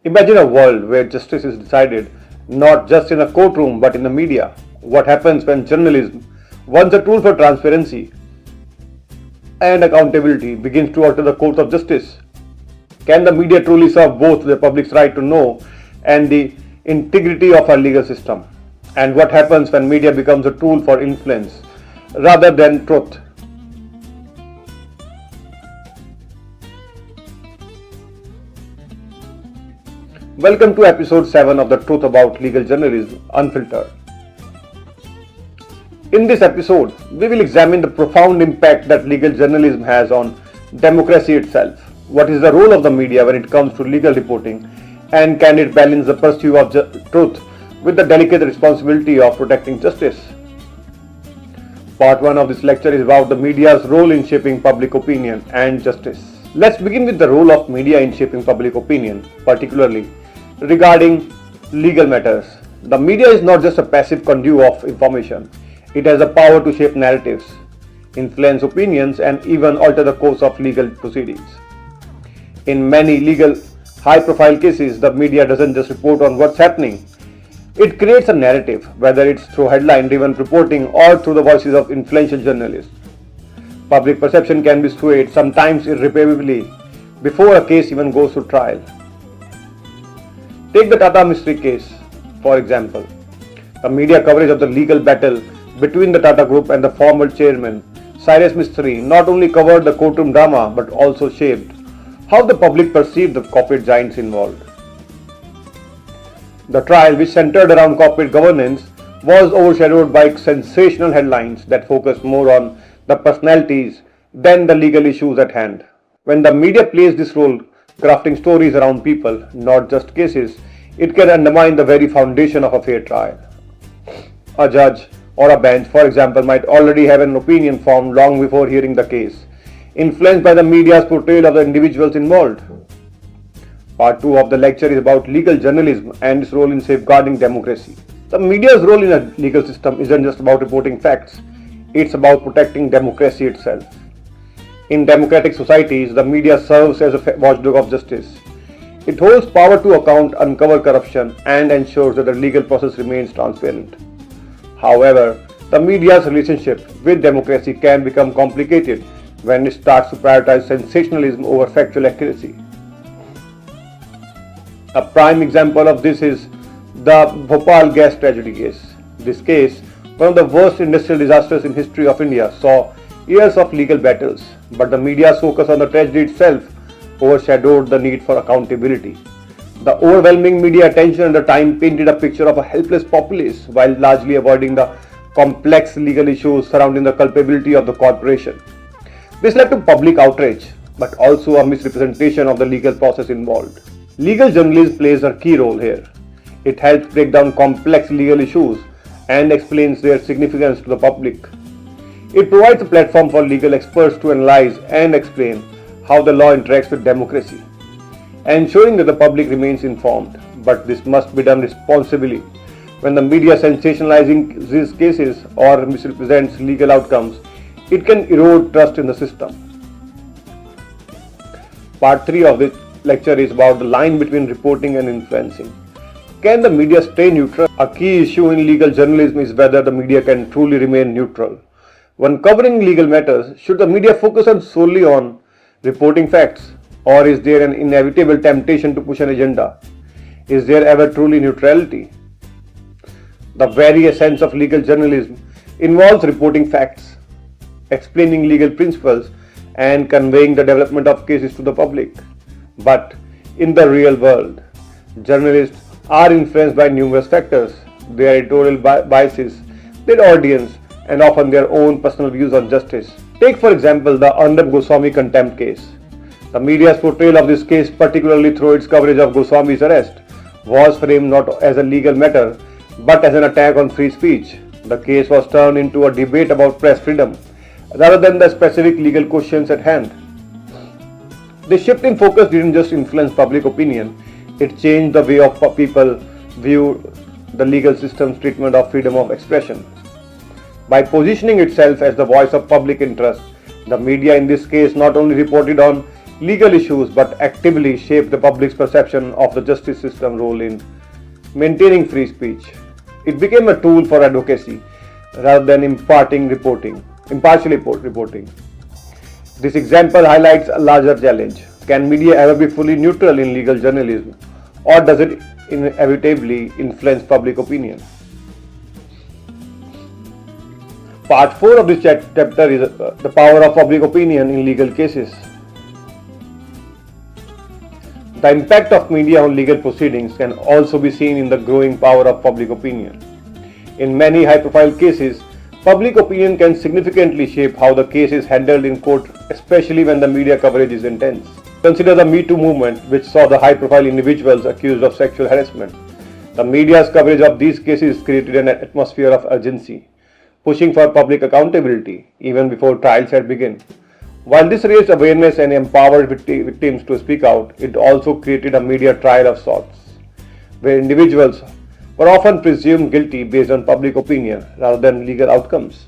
Imagine a world where justice is decided not just in a courtroom but in the media. What happens when journalism, once a tool for transparency and accountability, begins to alter the course of justice? Can the media truly serve both the public's right to know and the integrity of our legal system? And what happens when media becomes a tool for influence rather than truth? Welcome to episode 7 of the Truth About Legal Journalism, Unfiltered. In this episode, we will examine the profound impact that legal journalism has on democracy itself. What is the role of the media when it comes to legal reporting, and can it balance the pursuit of truth with the delicate responsibility of protecting justice? Part 1 of this lecture is about the media's role in shaping public opinion and justice. Let's begin with the role of media in shaping public opinion, particularly regarding legal matters. The media is not just a passive conduit of information. It has the power to shape narratives, influence opinions, and even alter the course of legal proceedings. In many legal high-profile cases, the media doesn't just report on what's happening. It creates a narrative, whether it's through headline-driven reporting or through the voices of influential journalists. Public perception can be swayed, sometimes irreparably, before a case even goes to trial. Take the Tata-Mistry case, for example. The media coverage of the legal battle between the Tata Group and the former chairman, Mistry, not only covered the courtroom drama but also shaped how the public perceived the corporate giants involved. The trial, which centered around corporate governance, was overshadowed by sensational headlines that focused more on the personalities than the legal issues at hand. When the media plays this role, crafting stories around people, not just cases, it can undermine the very foundation of a fair trial. A judge or a bench, for example, might already have an opinion formed long before hearing the case, influenced by the media's portrayal of the individuals involved. Part 2 of the lecture is about legal journalism and its role in safeguarding democracy. The media's role in a legal system isn't just about reporting facts, it's about protecting democracy itself. In democratic societies, the media serves as a watchdog of justice. It holds power to account, uncover corruption, and ensures that the legal process remains transparent. However, the media's relationship with democracy can become complicated when it starts to prioritize sensationalism over factual accuracy. A prime example of this is the Bhopal Gas Tragedy case. This case, one of the worst industrial disasters in history of India, saw years of legal battles, but the media's focus on the tragedy itself overshadowed the need for accountability. The overwhelming media attention at the time painted a picture of a helpless populace while largely avoiding the complex legal issues surrounding the culpability of the corporation. This led to public outrage, but also a misrepresentation of the legal process involved. Legal journalism plays a key role here. It helps break down complex legal issues and explains their significance to the public. It provides a platform for legal experts to analyze and explain how the law interacts with democracy, ensuring that the public remains informed. But this must be done responsibly. When the media sensationalizes these cases or misrepresents legal outcomes, it can erode trust in the system. Part 3 of this lecture is about the line between reporting and influencing. Can the media stay neutral? A key issue in legal journalism is whether the media can truly remain neutral. When covering legal matters, should the media focus solely on reporting facts, or is there an inevitable temptation to push an agenda? Is there ever truly neutrality? The very essence of legal journalism involves reporting facts, explaining legal principles, and conveying the development of cases to the public. But in the real world, journalists are influenced by numerous factors: their editorial biases, their audience, and often their own personal views on justice. Take for example the Arnab Goswami contempt case. The media's portrayal of this case, particularly through its coverage of Goswami's arrest, was framed not as a legal matter but as an attack on free speech. The case was turned into a debate about press freedom rather than the specific legal questions at hand. This shift in focus didn't just influence public opinion, it changed the way of people view the legal system's treatment of freedom of expression. By positioning itself as the voice of public interest, the media in this case not only reported on legal issues but actively shape the public's perception of the justice system role in maintaining free speech. It became a tool for advocacy rather than impartially reporting. This example highlights a larger challenge. Can media ever be fully neutral in legal journalism, or does it inevitably influence public opinion? Part 4 of this chapter is the power of public opinion in legal cases. The impact of media on legal proceedings can also be seen in the growing power of public opinion. In many high-profile cases, public opinion can significantly shape how the case is handled in court, especially when the media coverage is intense. Consider the MeToo movement, which saw the high-profile individuals accused of sexual harassment. The media's coverage of these cases created an atmosphere of urgency, pushing for public accountability even before trials had begun. While this raised awareness and empowered victims to speak out, it also created a media trial of sorts, where individuals were often presumed guilty based on public opinion rather than legal outcomes.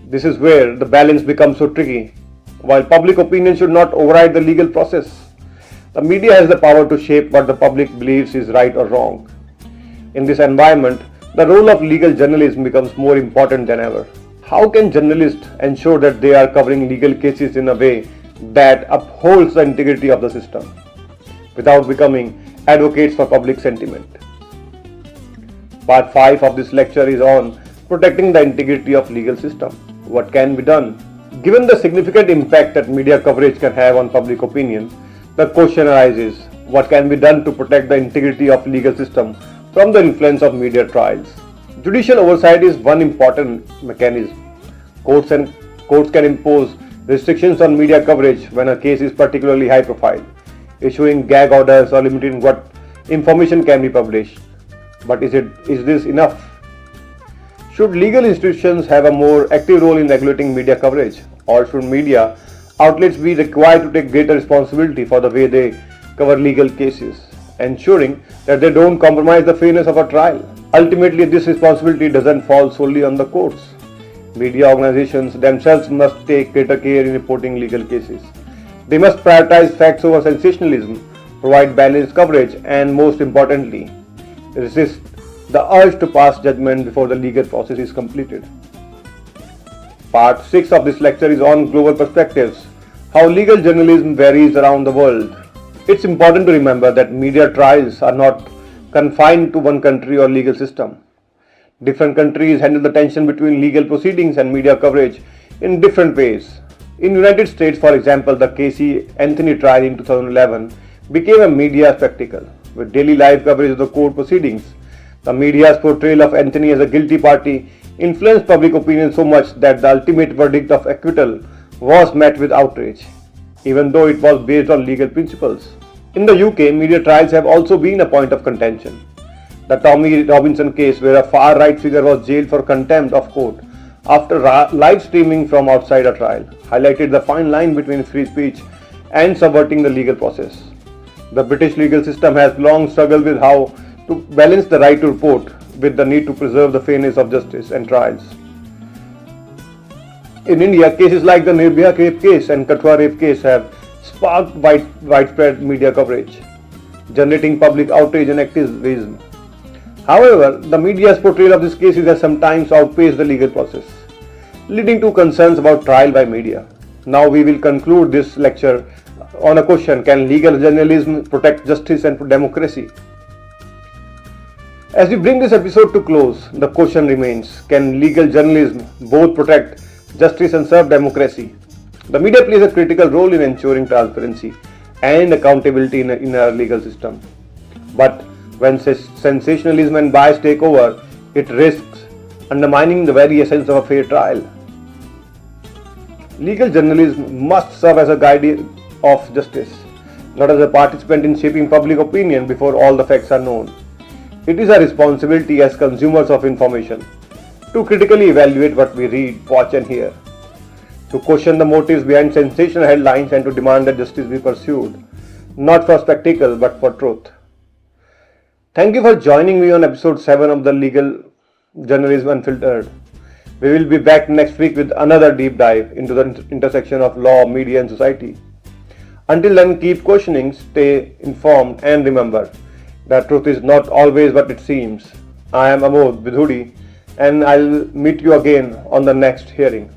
This is where the balance becomes so tricky. While public opinion should not override the legal process, the media has the power to shape what the public believes is right or wrong. In this environment, the role of legal journalism becomes more important than ever. How can journalists ensure that they are covering legal cases in a way that upholds the integrity of the system without becoming advocates for public sentiment? Part 5 of this lecture is on protecting the integrity of legal system. What can be done? Given the significant impact that media coverage can have on public opinion, the question arises, what can be done to protect the integrity of legal system from the influence of media trials? Judicial oversight is one important mechanism. Courts can impose restrictions on media coverage when a case is particularly high profile, issuing gag orders or limiting what information can be published. But is this enough? Should legal institutions have a more active role in regulating media coverage, or should media outlets be required to take greater responsibility for the way they cover legal cases, ensuring that they don't compromise the fairness of a trial? Ultimately, this responsibility doesn't fall solely on the courts. Media organizations themselves must take greater care in reporting legal cases. They must prioritize facts over sensationalism, provide balanced coverage, and most importantly, resist the urge to pass judgment before the legal process is completed. Part 6 of this lecture is on global perspectives, how legal journalism varies around the world. It's important to remember that media trials are not confined to one country or legal system. Different countries handle the tension between legal proceedings and media coverage in different ways. In the United States, for example, the Casey Anthony trial in 2011 became a media spectacle, with daily live coverage of the court proceedings. The media's portrayal of Anthony as a guilty party influenced public opinion so much that the ultimate verdict of acquittal was met with outrage, even though it was based on legal principles. In the UK, media trials have also been a point of contention. The Tommy Robinson case, where a far-right figure was jailed for contempt of court after live streaming from outside a trial, highlighted the fine line between free speech and subverting the legal process. The British legal system has long struggled with how to balance the right to report with the need to preserve the fairness of justice and trials. In India, cases like the Nirbhaya rape case and Kathua rape case have sparked widespread media coverage, generating public outrage and activism. However, the media's portrayal of these cases has sometimes outpaced the legal process, leading to concerns about trial by media. Now we will conclude this lecture on a question: can legal journalism protect justice and democracy? As we bring this episode to close, the question remains: can legal journalism both protect justice and serve democracy? The media plays a critical role in ensuring transparency and accountability in our legal system. But when sensationalism and bias take over, it risks undermining the very essence of a fair trial. Legal journalism must serve as a guardian of justice, not as a participant in shaping public opinion before all the facts are known. It is our responsibility as consumers of information to critically evaluate what we read, watch and hear, to question the motives behind sensational headlines and to demand that justice be pursued, not for spectacle but for truth. Thank you for joining me on episode 7 of the Legal Journalism Unfiltered. We will be back next week with another deep dive into the intersection of law, media and society. Until then, keep questioning, stay informed, and remember that truth is not always what it seems. I am Amod Bidhuri, and I'll meet you again on the next hearing.